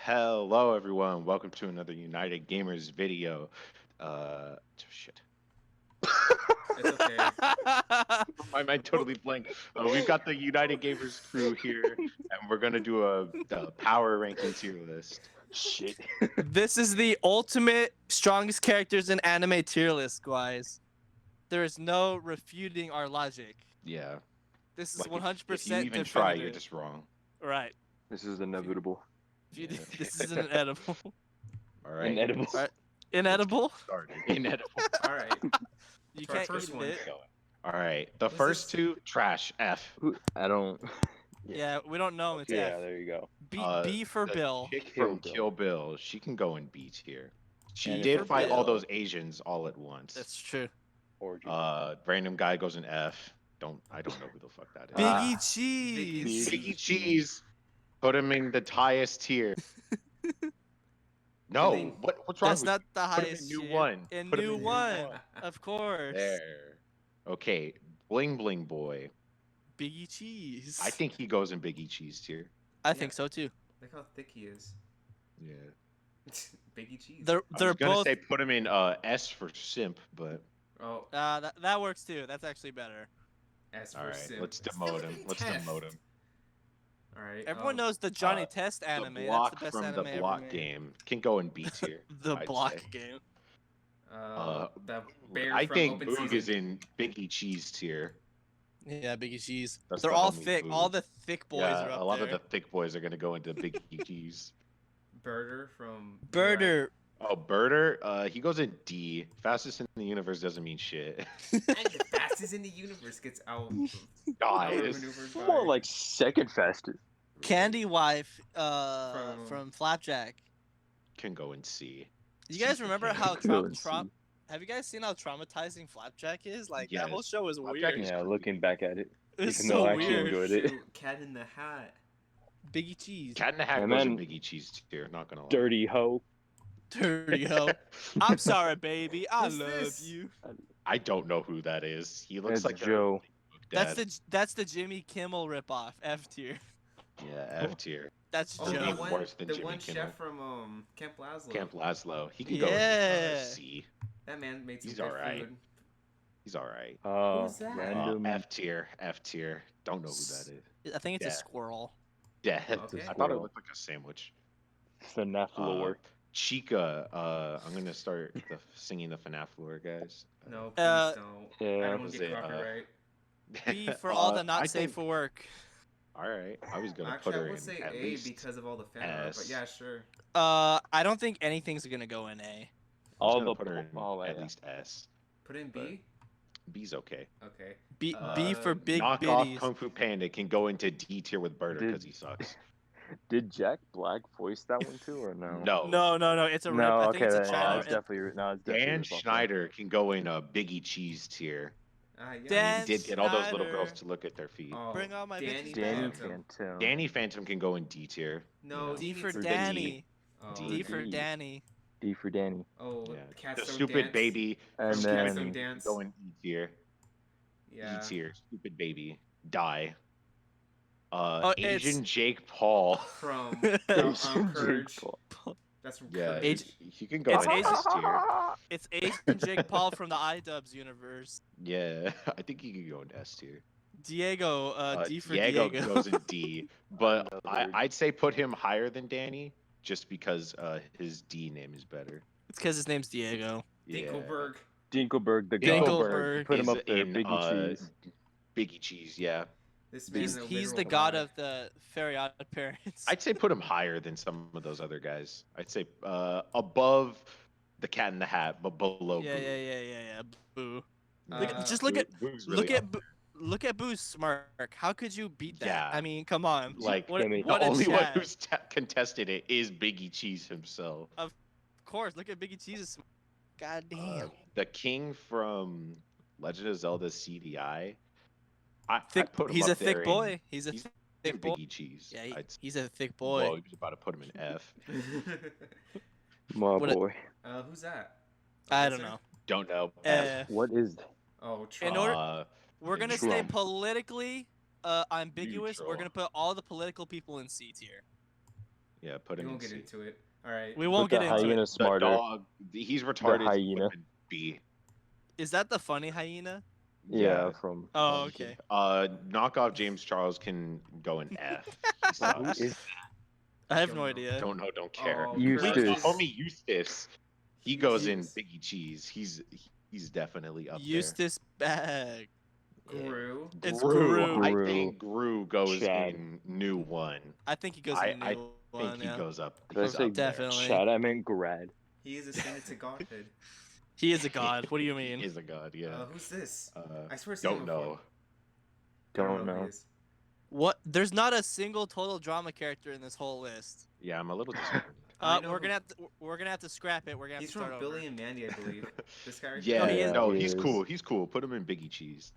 Hello, everyone. Welcome to another United Gamers video. Shit. It's okay. My mind totally blank. We've got the United Gamers crew here, and we're gonna do the power ranking tier list. Shit. This is the ultimate strongest characters in anime tier list, guys. There is no refuting our logic. Yeah. This is Like, 100% if you even definitive. try, you're just wrong. Right. This is inevitable. Yeah. This is inedible. All right. Inedible. Right. Inedible? Started. Inedible. All right. You For our can't first eat one. it. All right. The This first is- two, trash. F. I don't. Yeah, we don't know. It's Yeah, F. there you go. B for The Bill. chick Kill from Bill. Kill Bill, she can go in B tier. She And did for fight all Bill. those Asians all at once. That's true. Orgy. Random guy goes in F. I don't know who the fuck that is. Biggie Cheese. Biggie Cheese. Put him in the highest tier. No, mean, what's wrong That's with not the Put him in highest new tier. one. In Put him new in new one. one. Of course. There. Okay, Bling Bling Boy. Biggie Cheese. I think he goes in Biggie Cheese tier. I think so too. Look how thick he is. Yeah. Biggie cheese. They're I was gonna both. say put him in S for simp, but Oh, That works too. That's actually better. as for all right, simp. let's Still demote him. being Let's Test. demote him. All right. Everyone knows the Johnny uh, Test anime. The That's block the best from anime the ever block made. game can go in B tier. The I'd block say. game. The bear I from think Open Boog Season. is in Biggie Cheese tier. Yeah, Biggie Cheese. That's They're the all homie thick. Boog. All the thick boys Yeah, are up a lot there. of the thick boys are gonna go into Biggie Cheese. Birder from. Birder. Oh, Birder, he goes in D. Fastest in the universe doesn't mean shit. And the fastest in the universe gets out. Guys, outmaneuvered by- More like second fastest. Candy Wife From- from Flapjack. can go in C. You guys remember how Go and see. have you guys seen how traumatizing Flapjack is? Like that whole Yes. show was Flapjack weird. is Yeah, creepy. looking back at it. It's even so though I actually weird. enjoyed it. Shoot, Cat in the Hat. Biggie Cheese. Cat in the Hat And goes in then- Biggie Cheese tier. Not gonna lie. Dirty hoe. Dirty hoe. I'm sorry, baby. I Who's love this? you. I don't know who that is. He looks That's like Joe. That's the Jimmy Kimmel ripoff. F tier. Yeah, F tier. That's Oh, Joe. the Joe. Even one, worse than the Jimmy one Kimmel. chef from Camp Lazlo. Camp Lazlo. He can go in Yeah. C. That man made some He's good alright. food. He's all right. Who's that? Random. F tier. F tier. Don't know who that is. I think it's a Yeah. squirrel. Yeah, Okay. I thought it Squirrel. looked like a sandwich. FNAF lore. Chica. I'm gonna start singing the FNAF lore, guys. No, please Uh, don't. I Yeah. don't want was to get it, copyright. B for all the I not safe think- for work. All right, I was gonna Actually, put I her would in say at A least because of all the fan art, but S. yeah, sure. I don't think anything's gonna go in A. I was All gonna the put her in oh, at yeah. least S. Put in B? B's okay. Okay. B Uh, for big Knock off bitties. Kung Fu Panda can go into D tier with Birder Did- because he sucks. Did Jack Black voice that one too, or no? No. No, it's a rip. No, I okay, think it's a then, China. it's definitely no, it's definitely Dan ripped off. Schneider can go in a Biggie Cheese tier. Yeah. Dan- He did get all those little Schneider. girls to look at their feet. Oh, Bring all my Danny bitches Danny back. Phantom. Danny Phantom can go in D tier. No, Yeah. D he for needs to- Danny. Oh, D for D. Danny. D for Danny. Oh, Yeah. Cat The Stone stupid Dance. baby And From from Cat then Stone can Dance. go in E tier. Yeah. E tier. Stupid baby. Die. It's- Asian Jake Paul. From Asian Courage. Jake Paul. That's from Yeah, Courage. Age- he can go it's in S tier. It's Asian Jake Paul from the iDubbbz universe. Yeah, I think he could go in S tier. Diego. D for Diego Diego. goes in D, but Another- I'd say put him higher than Danny just because his D name is better. It's because his name's Diego. Yeah. Dinkelberg. Dinkelberg, the Dinkelberg god. Put him is up there. in, Biggie Cheese. Biggie Cheese, yeah. This man's He's a the literal god god. of the fairy odd parents. I'd say put him higher than some of those other guys. I'd say above the Cat in the Hat, but below. Yeah, Boo. yeah. Boo. Uh, Look at look at Boo's smirk. How could you beat that? Yeah. I mean, come on. Like what, I mean, what the a only one Chad. who's contested it is Biggie Cheese himself. Of course, look at Biggie Cheese's smirk. God damn. The king from Legend of Zelda CDI. Thick, I'd put him he's up a thick there boy. He's a he's thick in boy. Biggie Cheese. Yeah, I'd he's a thick Whoa, boy. he was about to put him in F. My What a- boy. Who's that? I don't Professor? know. Don't know. F. What is that? Oh, In Trump. order- We're gonna stay Trump. politically ambiguous. We're Neutral. gonna put all the political people in C tier. Yeah, put We him in won't get C. into it. All right. We won't But get the into it. hyena's The smarter. dog, he's retarded. so put him hyena. in B. Is that the funny hyena? Yeah, from. Oh, okay. Knock off James Charles can go in F. He Who sucks. is I have Don't no know. idea. Don't know, don't care. Oh, Eustace. Homie Eustace. He goes in Eustace. Biggie Cheese. He's definitely up Eustace bag. Gru. there. It's Gru. Gru. I think Gru goes Chad. in new one. I think he goes I in the new think one. he Yeah. goes up. Did I He's say up there. Definitely. Chad? I meant grad. He is ascended to godhood. He is a god. What do you mean? He is a god. Yeah. Who's this? Uh, I swear I've seen don't him before. know. Don't who know. he is. What? There's not a single total drama character in this whole list. Yeah, I'm a little disappointed. I know We're who- gonna have to scrap it. We're gonna have He's to start from over. Billy and Mandy, I believe. This character. Yeah, he is. he's He is. cool. He's cool. Put him in Biggie Cheese.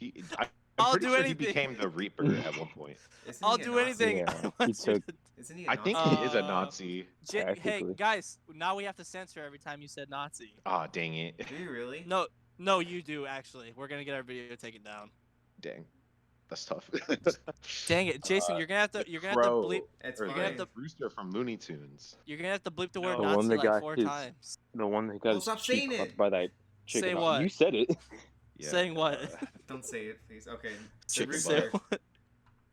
I'm I'll pretty do sure anything. he became the Reaper at one point. Isn't I'll he a do Nazi? anything. Yeah, I he want you took- to- Isn't he a I think Nazi? he is a Uh, Nazi. Hey, Practically. guys! Now we have to censor every time you said Nazi. Ah, dang it. Do you really? No, you do actually. We're gonna get our video taken down. Dang. That's tough. Dang it, Jason! You're gonna have to Crow, bleep. It's or fine. gonna have to- Rooster from Looney Tunes. You're gonna have to bleep the word No. The one Nazi that like got 4 his- times. The one that got Well, his stop cheek saying clapped it. by that chicken. Say what? You said it. Yeah, Saying what? Don't say it, please. Okay. So Chicken Rooster. Say what?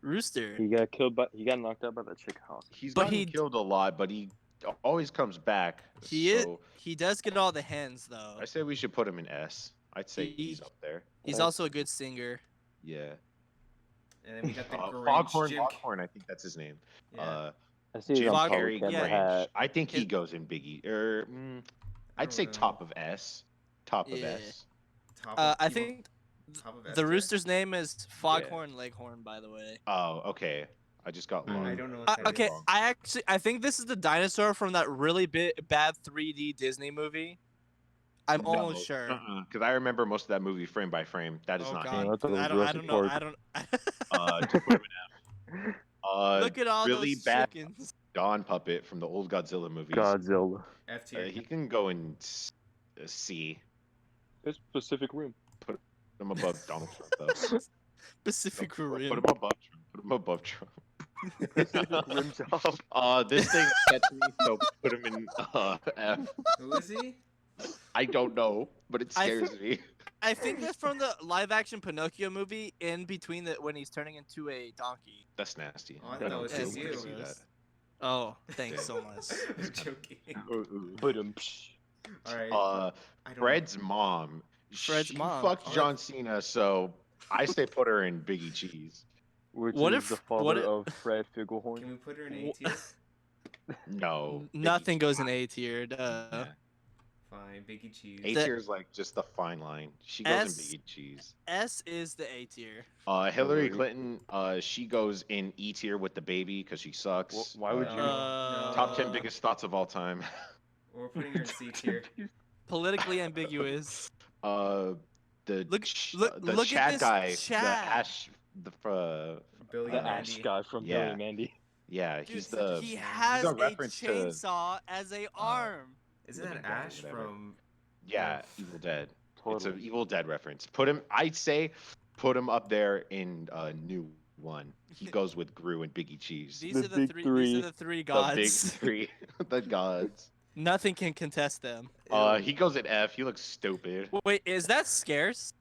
Rooster. He got knocked out by that chicken hawk. He's But gotten he- killed a lot, but he always comes back. so He does get all the hens though. I say we should put him in S. I'd say He- he's up there. He's also a good singer. Yeah. And then we got the Grinch. Foghorn Jim. Leghorn, I think that's his name. Yeah. I see he's Jim on Carrey public yeah. Grinch. I think he His- goes in Biggie. I'd don't say know. top of S. Top of Yeah. S. Top of I people- think top of S the tier? rooster's name is Foghorn Leghorn, by the way. Oh, okay. I just got lost. I don't know what that is. Okay, I think this is the dinosaur from that really bad 3D Disney movie. I'm almost sure. Because I remember most of that movie frame by frame. That is Oh not god, him. I thought it was I Jurassic don't know. Park. I don't. Just put him in F. Look at all really those bad chickens. Don Puppet from the old Godzilla movies. Godzilla. F tier. He can go in C. It's Pacific Rim. Put him above Donald Trump, though. Pacific Put Rim. him above Trump. Put him above Trump. Rim job. This thing upsets me, so put him in F. Who is he? I don't know, but it I scares me. I think that's from the live-action Pinocchio movie. In between when he's turning into a donkey. That's nasty. Oh, I I thought don't it was feel just good to you. see that. Oh, thanks so much. I'm joking. But Alright. I don't Fred's mom. Fred's she mom. fucked Oh, John Cena, so I say put her in Biggie Cheese. which What is if- the what father if- of Fred know. Figglehorn. Can we put her in A tier? No. Nothing goes in A tier. Duh. Yeah. Fine. Biggie cheese. A The- tier is like just the fine line. She goes S- in Biggie Cheese. S is the A tier. Hillary Hillary. Clinton, she goes in E tier with the baby because she sucks. Why would you- Top 10 biggest thoughts of all time. We're putting her in C tier. Politically ambiguous. The Look- ch- look- the look at Chad this guy, Chad. the Ash, Billy The and Ash Mandy. guy from Yeah. Billy and Mandy. yeah, Dude, he's the. he has a a reference to- chainsaw as a arm. Isn't Living that Dead or Ash whatever. from? Yeah, Evil Dead. It's Totally. an Evil Dead reference. Put him. I'd say, put him up there in new one. He goes with Gru and Biggie Cheese. These The are the big three. three. These are the three The big gods. three, the gods. Nothing can contest them. He goes at F. He looks stupid. Wait, is that scarce?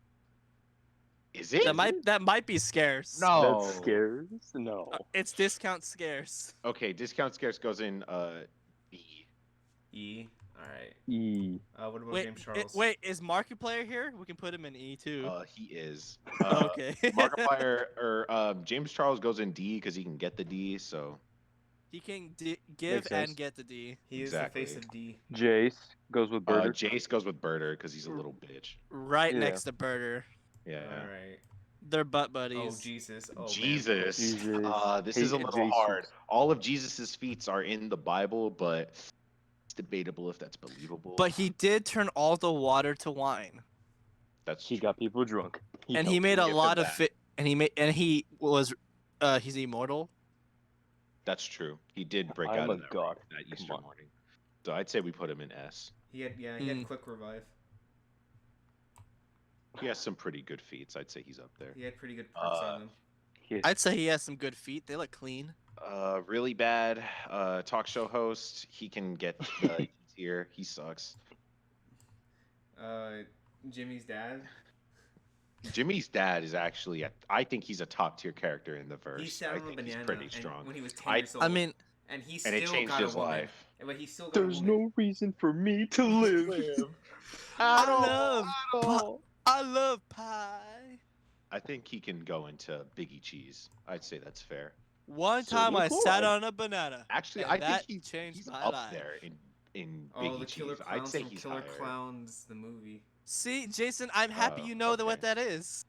Is it? That might be scarce. No. That scares? No. It's discount scarce. Okay, discount scarce goes in B. E. All right. E. What about Wait, James Charles? wait, is Markiplier here? We can put him in E too. He is. Okay. Markiplier or James Charles goes in D because he can get the D. So He can give Makes sense. and get the D. He is the face of D. Jace goes with Birder. Jace goes with Birder because he's a little bitch. Right Yeah. next to Birder. Yeah. All right. They're butt Oh buddies. Jesus. Oh man. Jesus. Jesus. This Hate is a little adjacent. hard. All of Jesus's feats are in the Bible, but it's debatable if that's believable. But he did turn all the water to wine, that's He true. got people drunk. and he helped made a get to lot of that. fit. And he was, he's immortal. That's true. He did break I'm out a of that, god. that Come Easter on. morning. So I'd say we put him in S. He had he Mm. had quick revive. He has some pretty good feats. I'd say he's up there. He had pretty good perks on him. He I'd say he has some good feet. They look clean. Really bad talk show host. He can get the tier. He sucks. Jimmy's dad. Jimmy's dad is actually, I think he's a top tier character in the verse. He sat I on a think he's banana pretty and strong. when he was 10 years old. I mean, and he And still it changed got a his woman. life. But he still got There's a woman. no reason for me to live. I love pie. I think he can go into Biggie Cheese. I'd say that's fair. One So time do I sat I. on a banana. Actually, And I that think changed he's my up life. there in Oh, Biggie the Killer Cheese. Clowns I'd say from he's Killer higher. Clowns, the movie. See, Jason, I'm happy you know okay. what that is.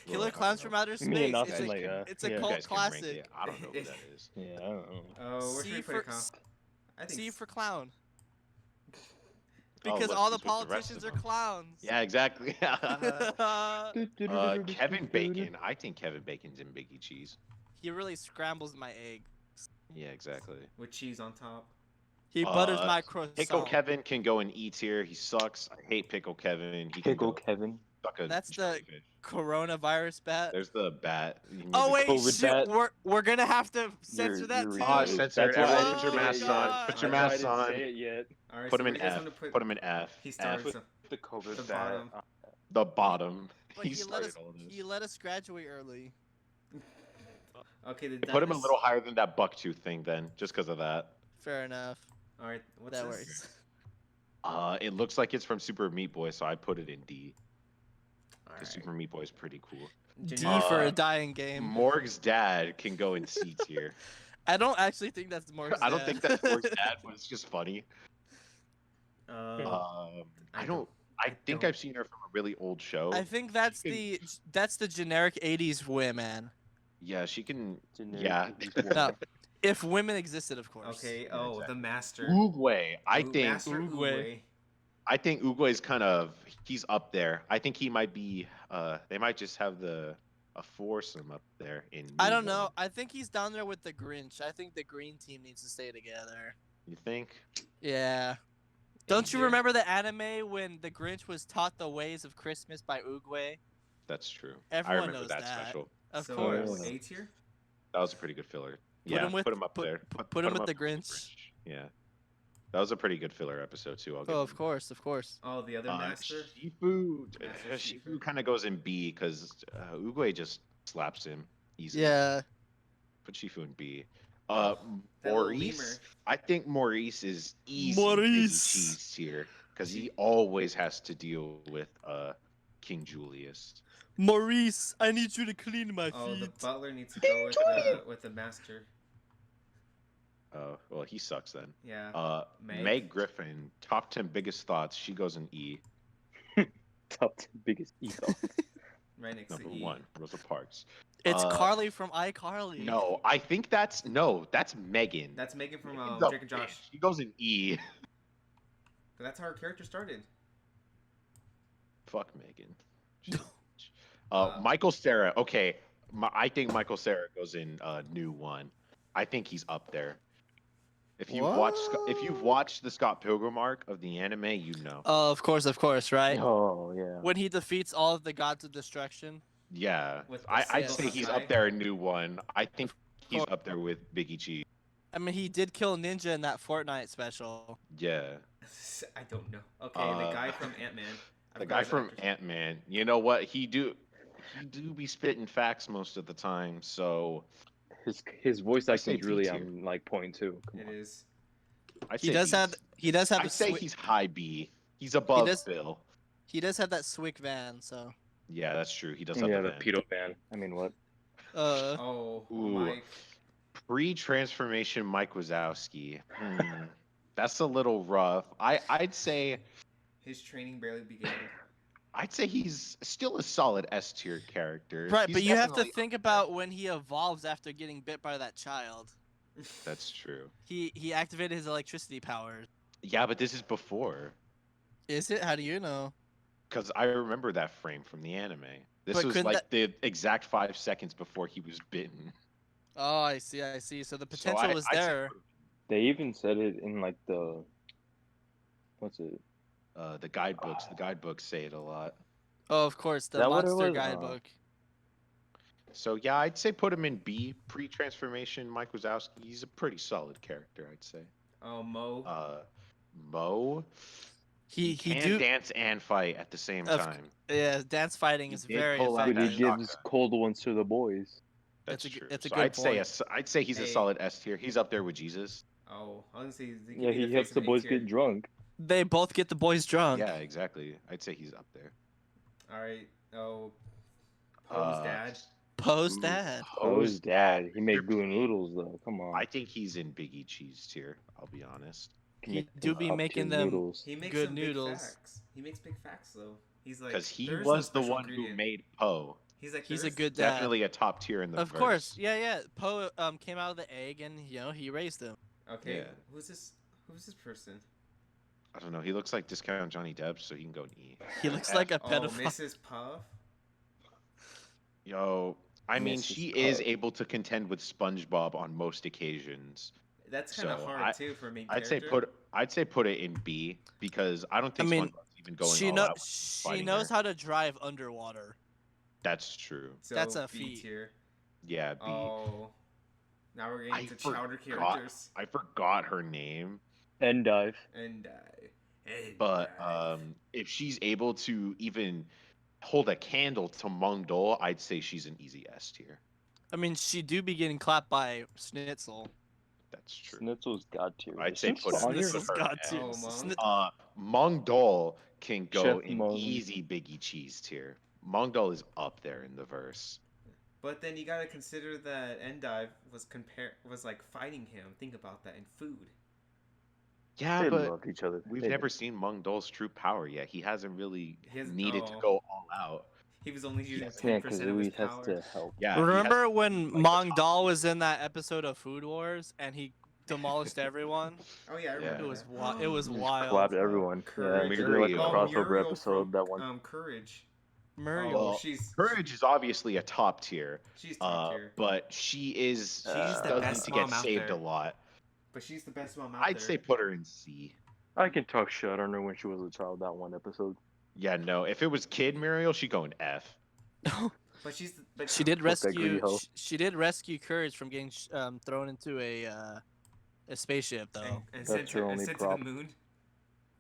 Killer Well, Clowns from Outer Me Space. and Austin It's a, like that. it's a Yeah. You cult guys can rank classic. it. I don't know who that is. Yeah, I don't know. Oh, where should C we put for it, Kyle? I think C s- for clown. Oh, Because look, all the he's with the rest politicians of are them. clowns. Yeah, exactly. Kevin Bacon. I think Kevin Bacon's in Biggie Cheese. He really scrambles my egg. Yeah, exactly. with cheese on top. He butters Uh, my croissant. Pickle Kevin can go in E tier. He sucks. I hate Pickle Kevin. He Pickle can go Kevin. suck a That's the jellyfish. coronavirus bat. There's the bat. You need Oh the wait, COVID shit, bat. we're gonna have to censor that You're too. Oh, ridiculous. censor it. That's why I Everyone didn't put your say it masks yet. on. Put your That's why I masks didn't on. say it yet. All right, Put so him where in do you guys F. want to put? Put him in F. He F. started some. The COVID The bat. bottom. The bottom. But He he let started us all this. he let us graduate early. Okay, the Put him a dinosaur- little higher than that bucktooth thing then, just because of that. Fair enough. All right, what's That this? works. It looks like it's from Super Meat Boy, so I put it in D. All Because right. Super Meat Boy is pretty cool. D Ginger- for Uh, a dying game. Morg's dad can go in C tier. I don't actually think that's more. I don't think that's Morg's dad, but it's just funny. I I don't- think don't. I've seen her from a really old show. I think that's She the generic '80s women. Yeah, she can. Generic Yeah. 80s woman. No, if women existed, of course. Okay. Yeah, Oh, exactly. the master. Oogway. I Ooh, think. Master Oogway. I think Oogway's kind of. He's up there. I think he might be. They might just have a foursome up there in. I New don't know. One. I think he's down there with the Grinch. I think the green team needs to stay together. You think? Yeah. Don't you tier? remember the anime when the Grinch was taught the ways of Christmas by Oogway? That's true. Everyone I remember knows that, that. special. Of So, course. Yeah. A tier. That was a pretty good filler. Put Yeah, him with- put him up put- there. put him with up the with Grinch. Yeah, that was a pretty good filler episode too. I'll give Oh, him of course, of course. Oh, the other master. Shifu. Master Shifu Shifu. kind of goes in B because Oogway just slaps him easily. Yeah. Put Shifu in B. That little Maurice. lemur. I think Maurice is easy. Maurice. Cheese tier because he always has to deal with King Julius. Maurice, I need you to clean my Oh, the feet. butler needs to go with the master. Oh, well, he sucks then. Yeah. Meg Griffin, top 10 biggest thoughts. She goes in E. Top 10 biggest ethos. Right next Number to E. 1, Rosa Parks. It's Uh, Carly from iCarly. No, I think that's Megan. That's Megan from Megan's a Drake and Josh. bitch. She goes in E. That's how her character started. Fuck Megan. She's a bitch. Michael Cera. Okay, I think Michael Cera goes in new one. I think he's up there. If you've watched the Scott Pilgrim arc of the anime, you know. Oh, of course, right? Oh, yeah. When he defeats all of the gods of destruction. Yeah, With the I'd sales say he's guy. up there in new one. I think he's course. up there with Biggie Cheese. I mean, he did kill Ninja in that Fortnite special. Yeah, I don't know. Okay, the guy from Ant-Man. I the forgot guy his from actor's- Ant-Man. You know what? He do be spitting facts most of the time. So His voice I say acting is really D tier. on like point two. Come It on. is. I'd He say does have I'd the say Swi- he's high B. He's above does- Bill. he does have that Swick van, so Yeah, that's true. He does have Yeah, the the van. pedo van. I mean, what? Oh, Ooh. Mike. Pre-transformation Mike Wazowski. That's a little rough. I'd say His training barely began. he's still a solid S tier character. right. He's But you have to definitely think up there. about when he evolves after getting bit by that child. That's true. He activated his electricity powers. Yeah, but this is before. Is it? How do you know? Because I remember that frame from the anime. This But was couldn't like the exact 5 seconds before he was bitten. Oh, I see. So the So potential was I'd say there. They even said it in like the what's it? the guidebooks. The guidebooks say it a lot. Oh, of course, the Is that what it monster was? guidebook. So yeah, I'd say put him in B. Pre-transformation, Mike Wazowski. He's a pretty solid character, I'd say. Oh, Mo. Mo. He can do dance and fight at the same of time. yeah, dance fighting He is did very pull out But he effective. that- gives cold ones to the boys. That's It's a true. it's a So good I'd say point. I'd say he's a Hey. solid S tier. He's up there with Jesus. Oh, I was gonna say he could Yeah, be he the helps face the of A boys tier. get drunk. They both get the boys drunk. Yeah, exactly. I'd say he's up there. All right. Oh, Poe's dad. Poe's Ooh, dad. Oh, his dad. He make Mr. good P. noodles though. Come on. I think he's in Biggie Cheese tier. I'll be honest. Can He make do some be top-tier making them noodles. He makes good some noodles. big facts. He makes big facts though. He's like Because he "There is no was the special one who ingredient." made Poe. He's like He's "There a is-" good dad. Definitely a top tier in the Of verse. course, yeah. Poe came out of the egg, and he raised him. Okay. Yeah. Who's this? Who's this person? I don't know. He looks like Discount Johnny Depp, so he can go in E. He looks F. like a Oh, pedophile. Mrs. Puff. Yo, I mean, Mrs. she is Puff. able to contend with SpongeBob on most occasions. That's kind of So, hard too for a main I'd say character. put it in B because I don't think mean, SpongeBob's even going She all know out. she fighting knows her. how to drive underwater. That's true. So That's a B feat. tier. Yeah, B. Oh. Now we're getting I into chowder forgot- characters. I forgot her name, Endive. And but if she's able to even hold a candle to Moong Dal, I'd say she's an easy S tier. I mean, she do be getting clapped by Schnitzel. That's true. Schnitzel's god tier. I'd Is say Schnitzel put on here? Schnitzel's her got at- to. Oh, Mom. Schni- Moong Dal can go Chef in Moong. easy Biggie Cheese tier. Moong Dal is up there in the verse. But then you gotta consider that Endive was like fighting him. Think about that in food. Yeah, They but love each other. we've They never do. seen Moong Dal's true power yet. He hasn't really He hasn't- needed to oh. go all out. He was only using Yeah, Yeah, 10% because of his Louis has power. to help. Yeah. he has Remember to when be, like, the Moong top Dal tier. was in that episode of Food Wars and he demolished everyone? Oh yeah, I Yeah. remember. It was that. it was Just wild. clapped everyone. Courage. Yeah, they did like a Muriel. crossover Muriel episode from, that one. Courage. Muriel. Oh, Well, she's Courage is obviously a top tier, she's top tier. but she is She's the does need best to get mom out saved there. a lot. But she's the best mom out I'd there. say put her in C. I can talk shit on her when she was a child. That one episode. Yeah, no. If it was Kid Muriel, she'd go in F. But she's but She did Fuck that greedy rescue. hoe. She did rescue Courage from getting thrown into a spaceship though, and That's sent her to, and only sent to prop. the moon.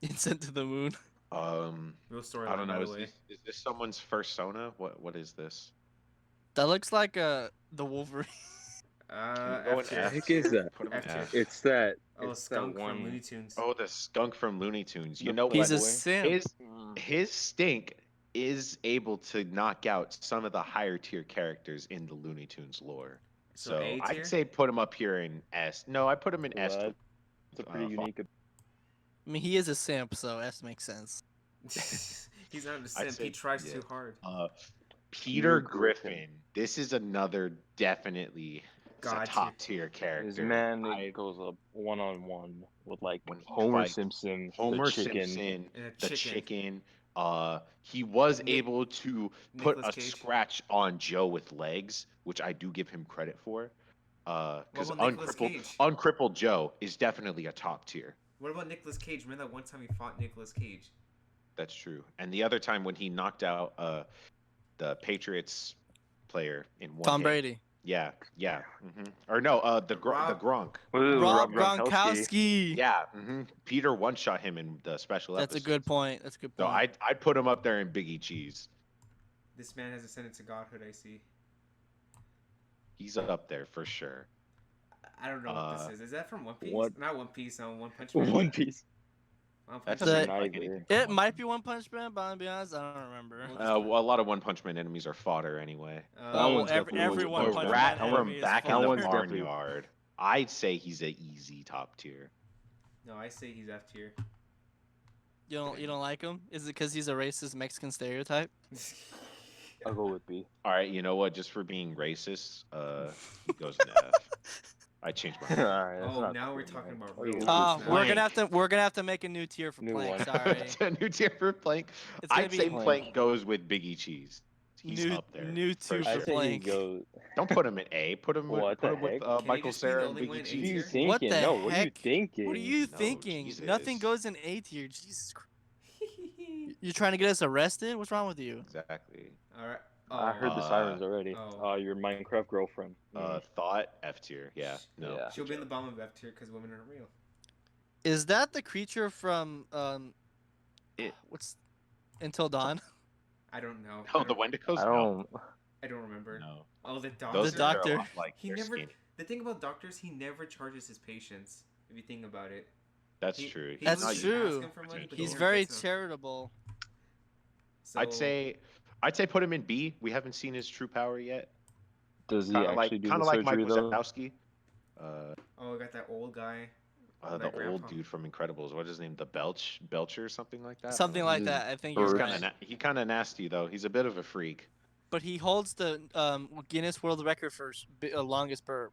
and sent to the moon. Real story. I don't know. By Is the way. this someone's first Sona? What is this? That looks like the Wolverine. Go in F tier. F. heck is that? Put him in F tier. F. It's that. Oh, it's that skunk one. from Looney Tunes. Oh, the skunk from Looney Tunes. You The know He's what? a boy. simp. His stink is able to knock out some of the higher tier characters in the Looney Tunes lore. So So A tier? I'd say put him up here in S. No, I put him in S. What? It's a pretty unique. I mean, he is a simp, so S makes sense. He's not a I'd simp. say- He tries yeah. too hard. Peter Griffin. Griffin. This is another definitely God a top tier This character. man I- goes up 1-on-1 with like When he Homer fights Simpson, Homer the chicken. Simpson, And a the chicken. chicken. He was Nick- able to put Nicolas a Cage. scratch on Joe with legs, which I do give him credit for. Because about Nicolas Cage? uncrippled Joe is definitely a top tier. What about Nicolas Cage? Remember that one time he fought Nicolas Cage? That's true. And the other time when he knocked out the Patriots player in one Tom hit. Brady. Yeah. Or no, the Gronk. What is it, Rob Gronkowski? Gronkowski. Yeah. Peter one shot him in the special That's a episode. good point. That's a good So point. I'd put him up there in Biggie Cheese. This man has ascended to godhood. I see. He's up there for sure. I don't know what this is. Is that from One Piece? what? Not One Piece. One Punch Man. One Piece. One Punch That The- doesn't Man. look like Neither. anything. It might be One Punch Man, but I'll be honest, I don't remember. Well, a lot of One Punch Man enemies are fodder anyway. That Oh, one's every definitely One The Punch rat Man from enemy is back in fodder. the one's definitely- barnyard. I'd say he's an easy top tier. No, I say he's F tier. You don't like him? Is it because he's a racist Mexican stereotype? I'll go with B. All right, you know what? Just for being racist, he goes in F. I changed my mind. Alright, that's Oh, not now the we're thing, talking man. about What are you real gonna life do? now. we're gonna have to make a new tier for New Plank. one. Sorry. It's a new tier for Plank. It's gonna I'd be say Plank. Plank goes with Biggie Cheese. He's new up there. new for two I for sure. say he Plank. goes. Don't put him in A. Put him What the with heck? Can he Michael just be the Cera and only one Biggie in A Cheese. What are you tier? thinking? What the No, what are you heck? thinking? What are you No, thinking? Jesus. Nothing goes in A tier. Jesus Christ. You're trying to get us arrested? What's wrong with you? Exactly. All right. I heard the Uh, sirens already. oh. Your Minecraft girlfriend. Thought F tier. Yeah. No. Yeah. She'll be in the bottom of F tier because women aren't real. Is that the creature from It. what's Until Dawn? I don't know. No, the Wendigos. I don't. I don't remember. No. Oh, the doctor. Those The doctor. Are a lot like He their never. skin. The thing about doctors, he never charges his patients. If you think about it. That's He- true. he That's was true. asking for money, but he He's never very gets them. charitable. So, I'd say put him in B. We haven't seen his true power yet. Does he Kind of actually like do kind the of like surgery Mike though? Wazowski. Oh, I got that old guy. The That old grandpa. dude from Incredibles. What's his name? The Belcher or something like that. Something I don't like know. that. I think He's you're He's right. he kind of nasty though. He's a bit of a freak. But he holds the Guinness World Record for longest burp.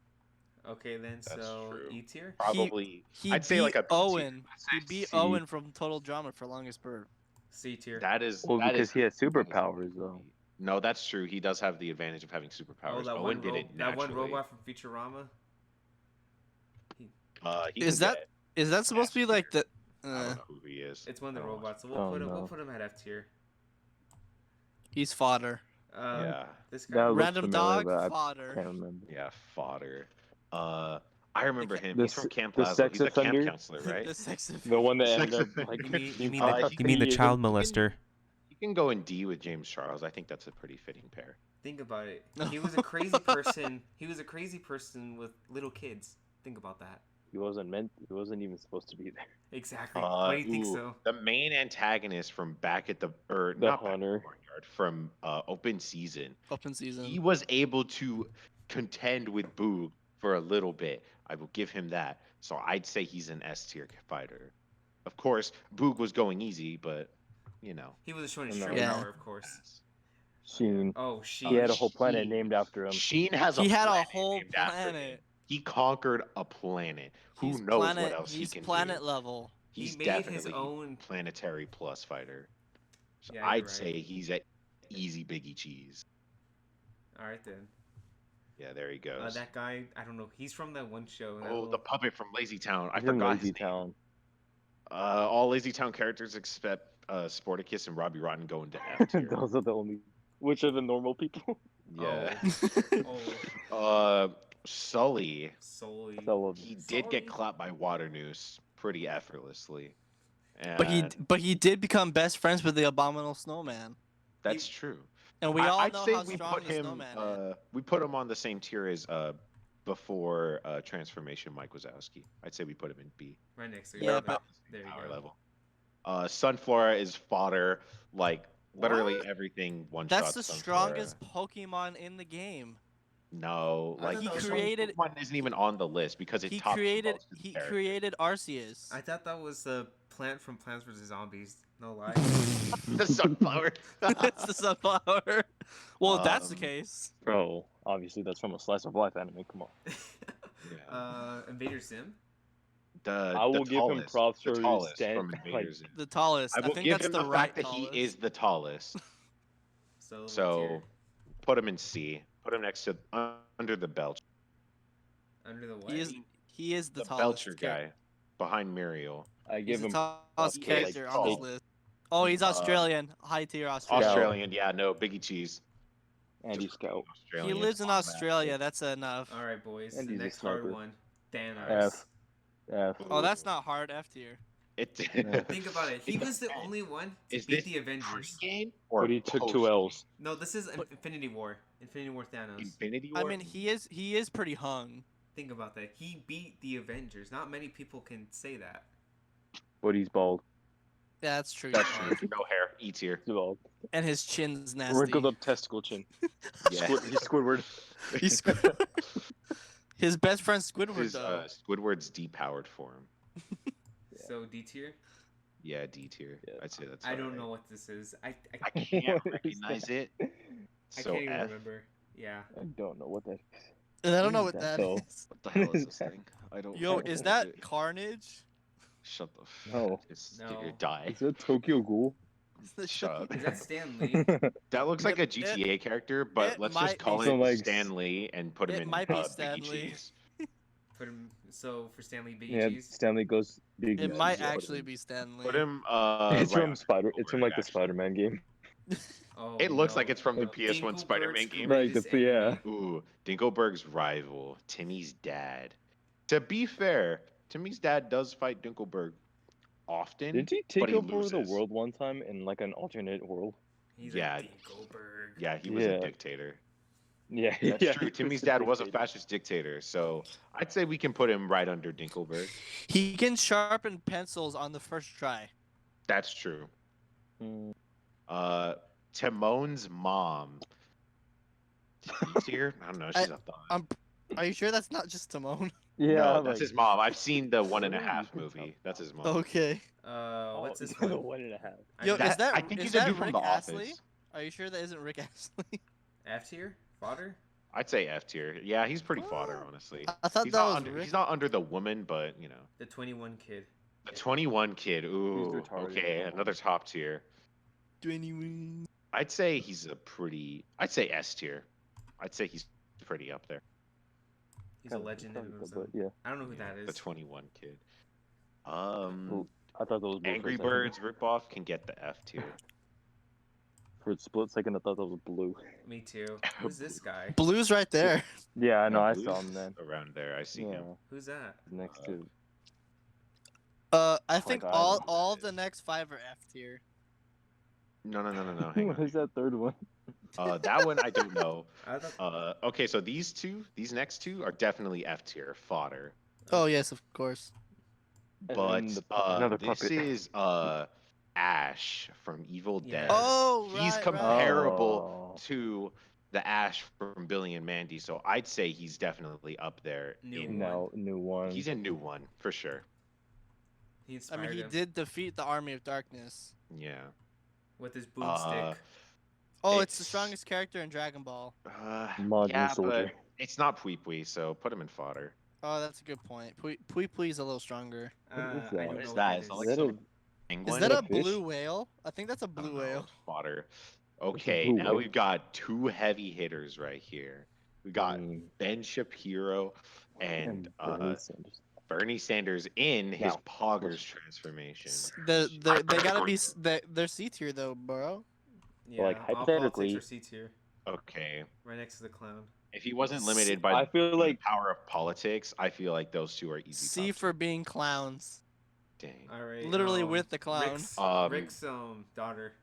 Okay, then That's so true. E tier. Probably. He I'd beat say like a B tier. Owen. I'd He say beat C. Owen from Total Drama for longest burp. C tier. That is. Well, that because is- he has that is superpowers though. No, that's true. He does have the advantage of having superpowers. Oh, that Owen one did it that one naturally. robot from Futurama. He Is can that- get- Is that supposed to be like the? I don't know who he is. It's one of the Oh, robots. So Oh, we'll no. put him at F tier. He's fodder. Yeah. This guy. That looks Random familiar, dog but I fodder. can't remember. Yeah, Fodder. I remember him. The He's from s- Camp the Lazo. sex He's a camp offender? counselor, right? The sex The one that Sex ended up offender. like. You mean You the can- child you can- molester? You can go in D with James Charles. I think that's a pretty fitting pair. Think about it. He was a crazy person. He was a crazy person with little kids. Think about that. He wasn't even supposed to be there. Exactly. Why do you think Ooh, so? The main antagonist from back at the The not back at hunter. the barnyard from open season. Open season. He was able to contend with Boog for a little bit. I will give him that. So I'd say he's an S tier fighter. Of course, Boog was going easy, but you know. He was showing his No. true Yeah. power, of course. Sheen. Oh, she. He had a whole planet Sheen. named after him. Sheen has a He had a planet whole named after him. planet. He conquered a planet. Who He's knows planet, what else he he's can planet do? level. He's He made definitely his own. planetary plus fighter. So Yeah, you're I'd right. say he's at easy Biggie Cheese. All right then. Yeah, there he goes. That guy. I don't know. He's from that one show. that Oh, little- the puppet from Lazy Town. I He's in forgot Lazy his name. Town. All Lazy Town characters except Sporticus and Robbie Rotten go into F tier. Those are the only. Which are the normal people? Yeah. Oh, Sully. Sully. So, He did get Sully. clapped by Water Noose pretty effortlessly. But he did become best friends with the abominable snowman. That's true. And we all I'd know say how we strong put the him. snowman is. We put him on the same tier as before transformation Mike Wazowski. I'd say we put him in B. Right next to Yeah, you. but- There you Power go. level. Sunflora is fodder. Like literally What? everything one That's shot. the Sunflora. strongest Pokemon in the game. No, I like thought that was created- one isn't even on the list because it He tops created most of the he characters. created Arceus. I thought that was the plant from Plants vs Zombies. No lie. the sunflower. It's the sunflower. Well, if that's the Um, case. bro, obviously that's from a slice of life anime. Come on. Yeah. Invader Sim. I will give him props the for tallest stand- from Invaders. Zim. The tallest. I I will think give that's him the the right fact that tallest. he is the tallest. So. So put him in C. Put him next to under the Belch. Under the what? He is the The tallest. Belcher guy behind Muriel. I He's give the him. tallest he is, character like, on this tall. list. Oh, he's Australian. High tier Australian, Australian. yeah, no, Biggie Cheese. Andy Scout. He Australian lives in combat. Australia. That's enough. All right, boys. And The he's a next hard sniper. one. Thanos. F. Oh, that's not hard. F tier. It, Think about it. He was the only one to Is beat this the Avengers. game or But he took post 2 L's. No, this is Infinity War. Infinity War Thanos. Infinity War. I mean, he is pretty hung. Think about that. He beat the Avengers. Not many people can say that. But he's bald. Yeah, that's true. That's true. No hair. E tier. He's bald. And his chin's nasty. Wrinkled up testicle chin. Yeah. He's Squidward. He's his best friend Squidward His though. Squidward's depowered form. Yeah. So D tier. Yeah, D tier. Yeah. I'd say that's. I don't alright. know what this is. I can't recognize it. I So can't even F. remember. Yeah. I don't know what that is. And I don't know What what is that, that though? is. What the hell is this thing? I don't. Yo, know. is that Carnage? Shut the. F- No. Just No. die. Is that Tokyo Ghoul? Shut up. Is that Stan Lee? That looks like a It- GTA character, but it let's might just call be. it So, like, Stan Lee and put him it in might be Biggie Stan Lee. Cheese. Put him. So for Stan Lee, Biggie Yeah, Cheese. Stanley goes big. It Cheese. might Yeah, actually be Stanley. Put him. It's right from on Spider. top It's of from it, like the actually. Spider-Man game. Oh, It looks no. like it's from the PS1 Spider-Man Dinkelberg's game. Like, greatest yeah. enemy. Ooh, Dinkelberg's rival, Timmy's dad. To be fair, Timmy's dad does fight Dinkelberg often, Didn't he but take he over the loses. world one time in like an alternate world? He's Yeah. a Dinkelberg. Yeah, he was a Yeah. dictator. Yeah, That's yeah. true. he Timmy's a dad was a dictator. fascist dictator, so I'd say we can put him right under Dinkelberg. He can sharpen pencils on the first try. That's true. Mm, Timon's mom. She's here? I don't know. She's up on. Are you sure that's not just Timon? Yeah, no, I'm that's like, his mom. I've seen the one and a Sure, half you can movie. tell. That's his mom. Okay. What's this the one? 1.5. Yo, I- is that I think is he's a that dude from Rick The Astley? Office. Are you sure that isn't Rick Astley? F tier? Fodder? I'd say F tier. Yeah, he's pretty fodder, Oh. honestly. I thought He's that not was under. Rick. He's not under the woman, but you know, The 21 kid. the 21 kid. Ooh, retarded. okay, another top tier. 21. I'd say he's a pretty. I'd say S tier. I'd say he's pretty up there. He's a legend in himself. But yeah, I don't know who that The is. 21 kid. Ooh, I thought that was Blue for a Angry second. Birds ripoff can get the F tier. For a split second, I thought that was Blue. Me too. Who's this guy? Blue's right there. Yeah, I know. Yeah, I Blue's saw him then. around there. I see Yeah, him. Who's that? next to. I think God, all I don't know all who the that is. next 5 are F tier. No. Hang on. Who's that third one? That one I don't know. I thought. Okay, so these next two are definitely F tier fodder. Oh yes, of course. And But then another this puppet. is Ash from Evil Yeah. Dead. Oh He's right, comparable Oh. to the Ash from Billy and Mandy, so I'd say he's definitely up there. New in, one. No, new one. He's in new one for sure. He I inspired mean, he him did defeat the Army of Darkness. Yeah. with his boomstick. Oh, it's the It's- strongest character in Dragon Ball. Modern yeah, soldier. but it's not Pui Pui, so put him in fodder. Oh, that's a good point. Pui Pui's a little stronger. What is I that? don't What know is what that? that Is that is. like Is that some a penguin? Is that a fish? blue whale? I think that's a I don't blue know, whale. Fodder. Okay, blue now whale. we've got two heavy hitters right here. We got Mm, Ben Shapiro and Bernie Sanders. Bernie Sanders in his Now, Poggers transformation. They gotta be they're C tier though, bro. Yeah, like, all politics hypothetically- are C tier, Okay. right next to the clown. If he wasn't limited by I feel the like power of politics, I feel like those two are easy. C top for being clowns. two. Dang. All right. Literally with the clown. Rick's daughter.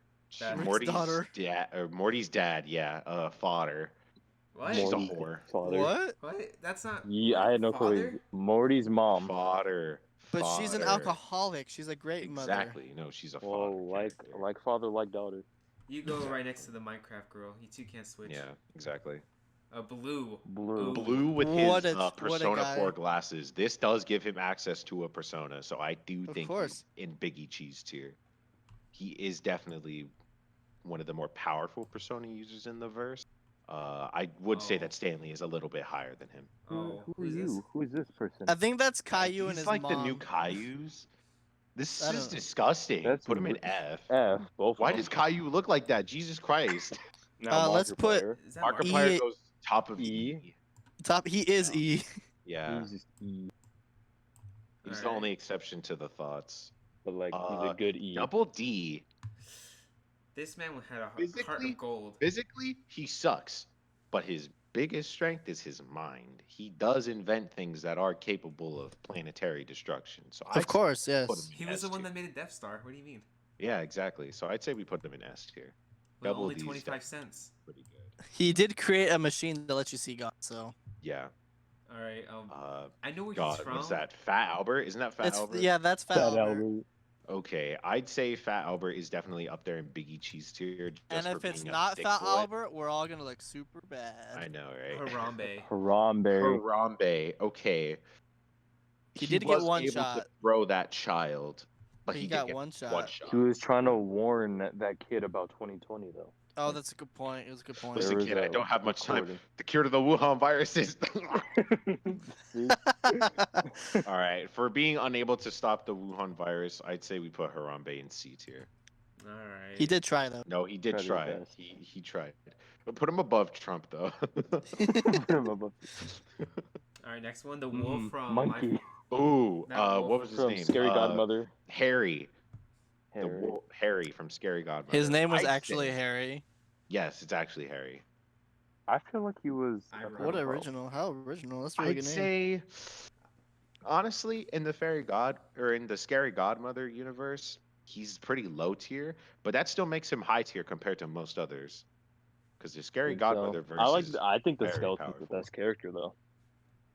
That- Rick's Morty's daughter. dad, or Morty's dad, yeah. Fodder. What? She's a Morty. whore. Father. What? What? That's not. Yeah, I had no clue. Father? Morty's mom. Fodder. But she's an Fodder. alcoholic. She's a great mother. Exactly. No, she's a Whoa, fodder. character. like father, like daughter. You go right next to the Minecraft girl. You two can't switch. Yeah, exactly. Blue. Blue. Ooh. Blue with What his a- what a Persona guy. 4 glasses. This does give him access to a Persona, so I do Of think course. he's in Biggie Cheese tier. He is definitely one of the more powerful Persona users in the verse. I would say Oh. that Stanley is a little bit higher than him. Oh, Who are who's you? this? Who is this person? I think that's Caillou and He's his like mom. the new Caillou's. This I is don't- disgusting. That's Put him in re- F. F. Both. Why of does them. Caillou look like that? Jesus Christ. Now let's put- Markiplier. Is that Markiplier E- goes top of E. E. Top. He is Yeah. E. Yeah, He's just E, he's the Alright. only exception to the thoughts. but like he's a good E. Double D. This man had a heart Physically? of gold. Physically, he sucks, but his biggest strength is his mind. He does invent things that are capable of planetary destruction. So Of course, put him yes. in He was S the one tier. that made a Death Star. What do you mean? Yeah, exactly. So I'd say we put them in S tier. With Double only D's 25 cents. Pretty good. He did create a machine that lets you see God. So Yeah. All right. I know where he's God, from. what's that? Fat Albert? Isn't that Fat it's Albert? yeah, that's Fat Fat Albert. Albert. Okay, I'd say Fat Albert is definitely up there in Biggie Cheese tier. Just And for if it's being a not thick Fat boy. Albert, we're all gonna look super bad. I know, right? Harambe. Harambe. Harambe. Okay. He did get was one able shot. to throw that child, but He he, got did get one shot. One shot. He was trying to warn that kid about 2020 though. Oh, that's a good point. It was a good point. Listen, There was kid, I a don't have much time. recording. The cure to the Wuhan virus is. See? All right, for being unable to stop the Wuhan virus, I'd say we put Harambe in C tier. All right. He did try though. No, he did Tried his try. best. He tried. But put him above Trump though. Put him above- All right. Next one. The wolf from Monkey Ooh, That what was his from name? Scary Godmother. Harry. Harry. Harry from Scary Godmother. His name was I'd actually say- Harry. Yes, it's actually Harry. I feel like he was. I a What Bro. original? How original? That's a really I'd good name. say, honestly, in the fairy god or in the scary godmother universe, he's pretty low tier, but that still makes him high tier compared to most others. Because the scary think so. godmother verse I like. is I think the very skeleton's the powerful. best character though.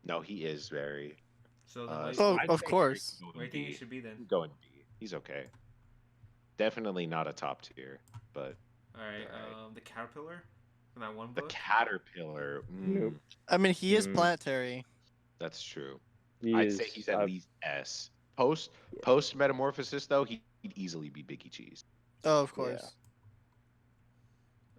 No, he is very. So then, what, Oh, I'd of say Harry course. can go where do in you think he B. should be then? He can go in B. He's okay. Definitely not a top tier, but All right. Alright. The caterpillar from that one the book. caterpillar. Nope. I mean, he is Mm. planetary. That's true. He I'd is. say he's at least S. Post metamorphosis though, he'd easily be Biggie Cheese. Oh, of course.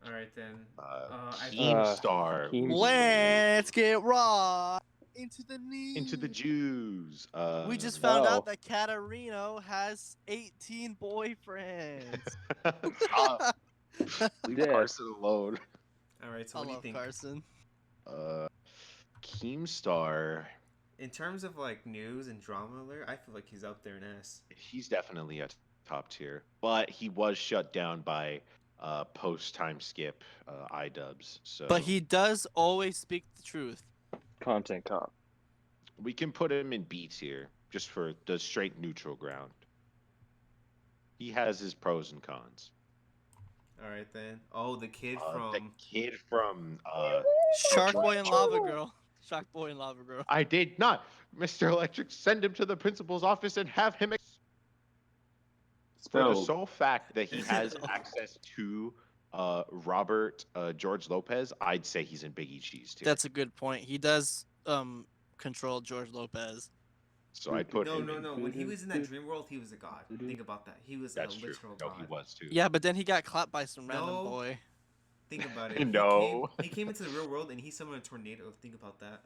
All right then. I Keemstar. Keemstar. Let's get raw into the knee. Into the Jews. We just found Oh. out that Katarino has 18 boyfriends. Leave Yeah. Carson alone. All right. So I what do you love think? Carson. Keemstar. In terms of like news and drama alert, I feel like he's up there in S. He's definitely a top tier, but he was shut down by post time skip iDubbbz. So, But he does always speak the truth. Content cop. we can put him in B tier just for the straight neutral ground. He has his pros and cons. All right then. Oh, the kid The from. kid from Shark Boy and Lava Girl. Shark Boy and Lava Girl. I did not. Mr. Electric, send him to the principal's office and have him. For the So sole fact that he has access to Robert George Lopez, I'd say he's in Biggie Cheese too. That's a good point. He does control George Lopez. So I'd put No, him. no, in. no. When he was in that dream world, he was a god. Think about that. He was That's a true. literal No, god. he was too. Yeah, but then he got clapped by some random No. boy. Think about it. No. He came into the real world and he summoned a tornado. Think about that.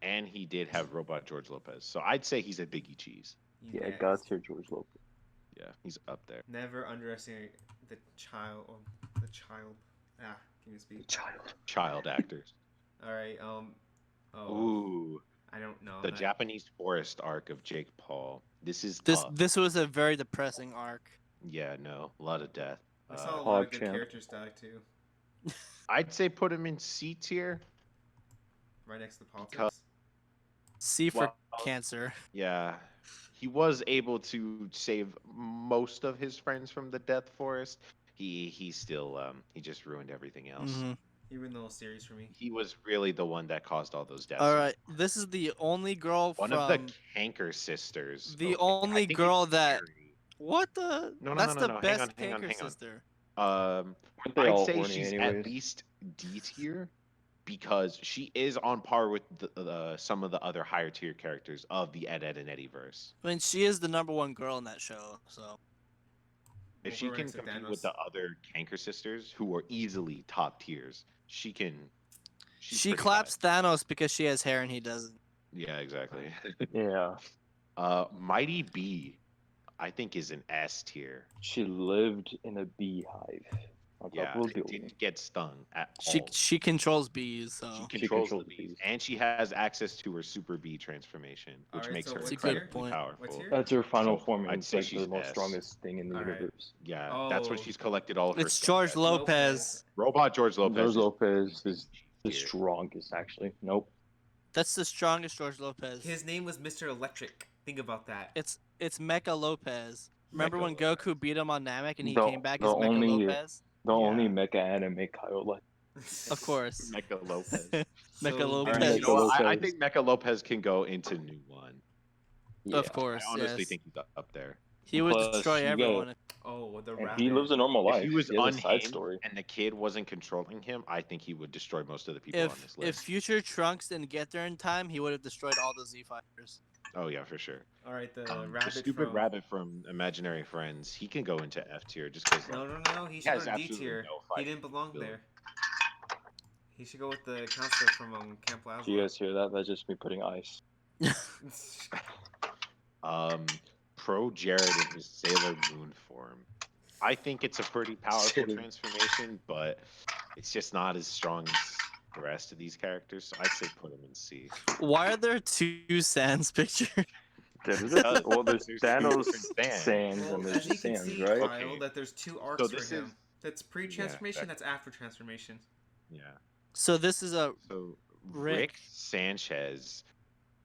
And he did have Robot George Lopez. So I'd say he's at Biggie Cheese. You yeah, guys God's here, George Lopez. Yeah, he's up there. Never underestimate the child. Or the child. Ah, can you speak? Child actors. All right. Oh, Ooh, I don't know. the Japanese forest arc of Jake Paul. This is This tough. this was a very depressing arc. Yeah, no, a lot of death. I saw a lot of good PogChamp. characters die too. I'd say put him in C tier. Right next to the politics. Because- C for Well, cancer. Yeah, he was able to save most of his friends from the death forest. He still he just ruined everything else. Mhm. He ruined the whole series for me. He was really the one that caused all those deaths. All right, this is the only girl One from of the Canker sisters. the Okay, I only think girl it's that. Carrie. What the? No, no, That's no, the no, hang best on, hang on, Canker hang on. sister. Weren't they all I'd say horny she's anyways? at least D tier because she is on par with some of the other higher tier characters of the Ed, Ed, and Eddie verse. I mean, she is the #1 girl in that show. So If We'll she go can next to compete Thanos. with the other Canker sisters, who are easily top tiers, she can. she's she pretty claps Thanos because she has hair and he doesn't. high. Yeah, exactly. Yeah. Mighty B, I think is an S tier. She lived in a beehive on top Yeah, of a and building. didn't get stung at She all. she controls bees. So She She controls controls the the bees, bees. and she has access to her Super Bee transformation, which Alright, makes so her what's a good incredibly point. powerful. What's here? That's her final So, form, I'd and it's say like she's the most S. strongest thing in the Alright. universe. Yeah, that's when Oh. she's collected all of her. it's stuff George back. Lopez. Robot George Lopez. George is Lopez is the tier. strongest, actually. Nope. That's the strongest George Lopez. His name was Mr. Electric. Think about that. It's Mecha Lopez. Remember Mecha when Lopez. Goku beat him on Namek and he The- came back the as Mecha only- Lopez? The Yeah. only mecha anime Kyle like. Of course. Mecha Lopez. Mecha So, Lopez. Alright, you know Mecha what? I Lopez. think Mecha Lopez can go into new one. Yeah. Of course. I honestly yes. think he's up there. He would Plus, destroy you got- everyone. if- Oh, the And rabbit. he lives a normal life. If he was has a side unhinged story. and the kid wasn't controlling him, I think he would destroy most of the people on this If list. future Trunks didn't get there in time, he would have destroyed all the Z fighters. Oh yeah, for sure. All right, the The rabbit stupid from... rabbit from Imaginary Friends, he can go into F tier just because. No, no, no. He should has go to D absolutely tier. no He fighting didn't belong ability. there. He should go with the counselor from Camp Lazlo. Do you guys hear that? That's just me putting ice. Pro Jared in his Sailor Moon form. I think it's a pretty powerful transformation, but it's just not as strong as the rest of these characters. So I'd say put him in C. Why are there two Sans pictures? Well, there's There's Thanos different Sans. Sans Well, and as there's you can Sans, see, right? Kyle, Okay. that there's two arcs So for this him. is That's pre-transformation. That's after transformation. Yeah. So this is a So Rick. Rick Sanchez.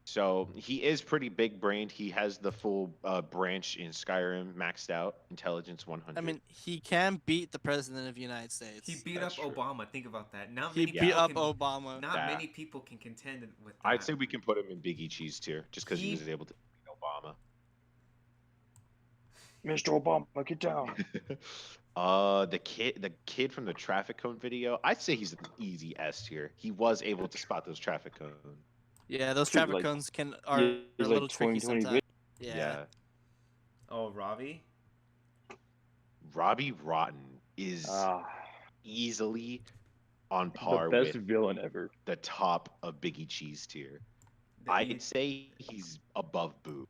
So he is pretty big brained. He has the full branch in Skyrim maxed out, intelligence 100. I mean, he can beat the president of the United States. He beat That's up true. Obama. Think about that. Not He many beat people up can, Obama. Not Yeah. many people can contend with that. I'd say we can put him in Biggie Cheese tier just because he He- was able to beat Obama. Mr. Obama, get down. The kid from the traffic cone video, I'd say he's an easy S tier. He was able to spot those traffic cones. Yeah, those Dude, traffic like, cones are he's a like little tricky 20/20 sometimes. Yeah. Oh, Robbie. Robbie Rotten is Ah, easily on the par best with villain ever. the top of Biggie Cheese tier. The- I'd say he's above Boo.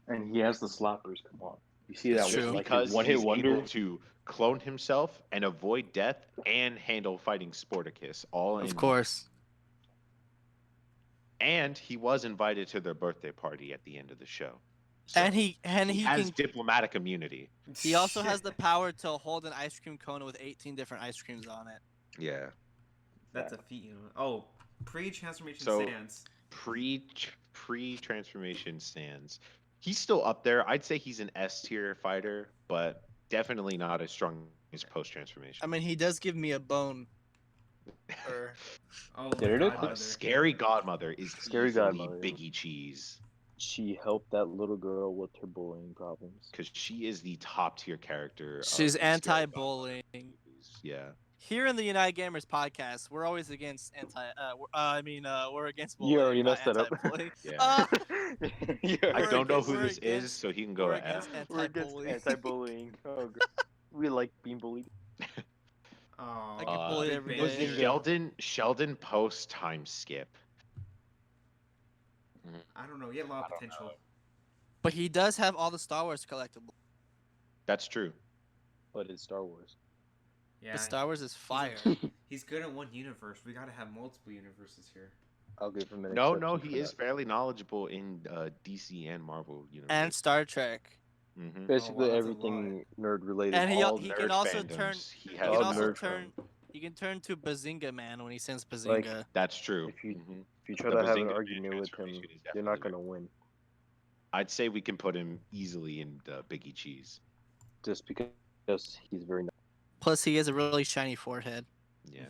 And he has the slappers. Come on. You see It's that true. one, like Because one hit he's wonder? able to clone himself and avoid death and handle fighting Sporticus all in. Of course. And he was invited to their birthday party at the end of the show. So And he he has can diplomatic immunity. he also has the power to hold an ice cream cone with 18 different ice creams on it. Yeah. That's a feat, you know. Oh, pre-transformation So- Sans. Pre transformation stands. He's still up there. I'd say he's an S tier fighter, but definitely not as strong as post transformation. I mean, he does give me a bone. Or Oh, There my it is. godmother. Scary Godmother is Scary easily Godmother. Biggie Cheese She helped that little girl with her bullying problems. because she is the top tier character. of she's the Scary anti-bullying. Godmother movies. Yeah. Here in the United Gamers podcast, we're always against we're against You bullying. already not messed that up. anti-bullying. Yeah. Uh, I We're don't know against- who we're this is, against- so he can go we're to against F. We're against anti-bullying. anti-bullying. Oh, we like being bullied. Oh, I get bullied big every bang. day. Sheldon post time skip. I don't know. He had a lot of potential. But he does have all the Star Wars collectibles. That's true. But it's Star Wars. Yeah, The Star Wars is fire. he's good in one universe. We gotta have multiple universes here. I'll give him an No, exception he for is that. fairly knowledgeable in DC and Marvel universe. And Star Trek. Mhm. Basically wow, that's a everything nerd related. And he All he nerd can also fandoms, turn He he has can all also power turn from. he can turn to Bazinga Man when he sends Bazinga. Like, That's true. If you- Mhm. If you try The to have Bazinga an Man argument with him, transformation is you're not definitely gonna win. I'd say we can put him easily in Biggie Cheese. Just because he's very nice. Plus, he has a really shiny forehead. Yeah.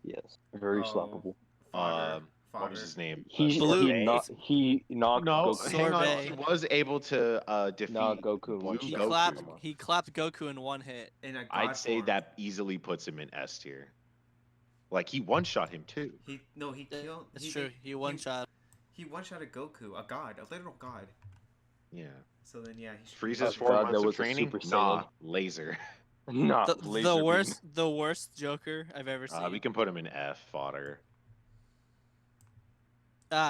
Yes. Very Oh. sloppable. Fodder. What was his name? He Blue- he knocked No, Goku. hang on. Sorbet. He was able to defeat Knock Goku in Blue one He shot. Goku. clapped Goku in one hit. In a god I'd say form. that easily puts him in S tier. Like he one shot him too. He killed. That's true. He one shot. He one shot a Goku, a god, a literal god. Yeah. So then yeah, he should Frieza's I 4 forgot months there of was a training. Super Nah, Saiyan. laser. Not The laser beam. worst Joker I've ever seen. We can put him in F fodder.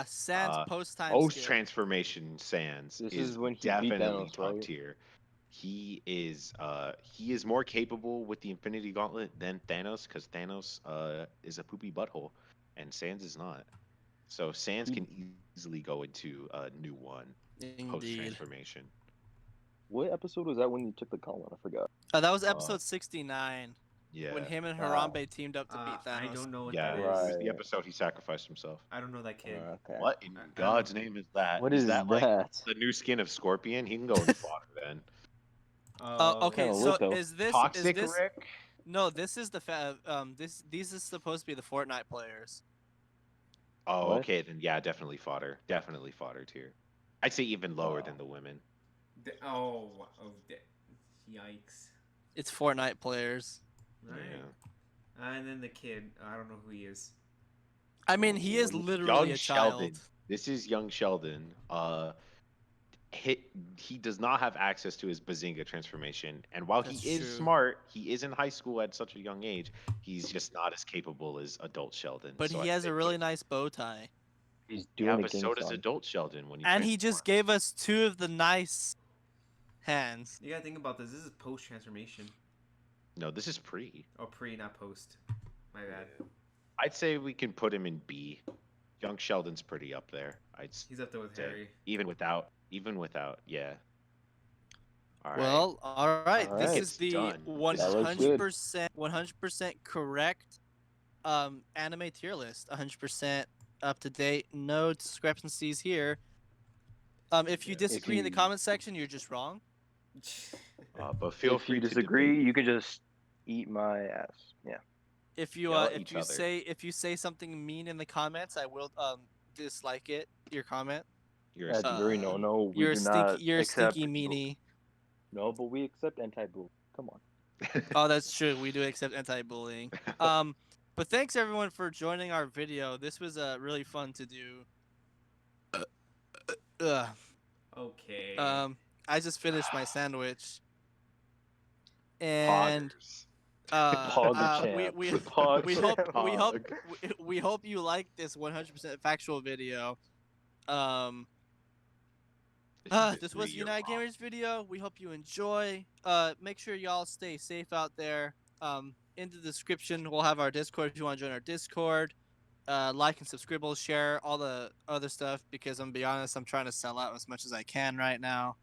Sans post time. Post transformation Sans This is is when he beat definitely Thanos, top right? tier. He is more capable with the Infinity Gauntlet than Thanos because Thanos is a poopy butthole and Sans is not. So Sans can easily go into a new one post Indeed. transformation. What episode was that when you took the gauntlet? I forgot. That was episode 69 Yeah. when him and Wow. Harambe teamed up to beat I Thanos. don't know what Yeah, that it is. was the Right. episode he sacrificed himself. I don't know that kid. Okay. What in I don't God's know. name is that? What is that like that? the new skin of Scorpion? He can go in fodder then. Okay, Kinda so lit, though. is this Toxic is this Rick? no? This is the these is supposed to be the Fortnite players. Oh, What? okay, then yeah, definitely fodder. Definitely fodder tier. I'd say even lower Wow. than the women. Yikes! It's Fortnite players. Right. Yeah. And then the kid, I don't know who he is. I mean, he is Young literally a child. Sheldon. This is young Sheldon. He does not have access to his Bazinga transformation, and while That's he is true. smart, he is in high school at such a young age. He's just not as capable as adult Sheldon. But So he I has a think really nice bow tie. He's doing yeah, the but king so does song. adult Sheldon when he And he just transforms. gave us two of the nice hands. You gotta think about this. This is post transformation. No, this is pre. Oh, pre, not post. My bad. I'd say we can put him in B. Young Sheldon's pretty up there. He's up there with say. Harry. Even without, yeah. All right. Well, all right. All This right. is the Done. 100% correct anime tier list. 100% up to date. No discrepancies here. If you disagree in the you- comment section, you're just wrong. But feel if free you to disagree, debate. you can just eat my ass. Yeah. If you Yell at each other. if you say something mean in the comments, I will dislike it. Your comment. You're a That's sneaky very meanie. no. We You're a do stinky. not You're a accept. stinky meanie. No, but we accept anti-boo. Come on. Oh, that's true. We do accept anti-bullying. But thanks everyone for joining our video. This was really fun to do. Okay. I just finished my sandwich, and Poggers. Pog champ. we Pog we champ. hope we hope you like this 100% factual video. This was United Gamers video. We hope you enjoy. Make sure y'all stay safe out there. In the description, we'll have our Discord if you want to join our Discord. Like and subscribe, share all the other stuff because I'm gonna be honest, I'm trying to sell out as much as I can right now.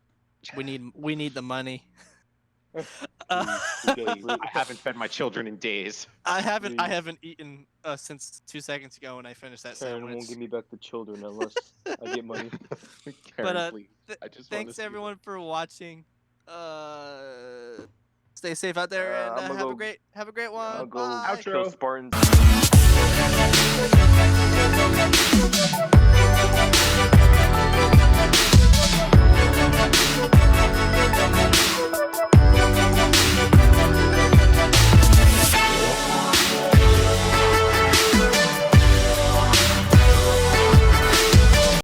We need the money. I haven't fed my children in days. I haven't eaten since 2 seconds ago when I finished that Karen sandwich. won't give me back the children unless I get money. Karen, please. I just wanna Thanks see everyone for watching. Stay safe out there and I'ma have a go- great one. I'll go Bye. kill Outro. Spartans.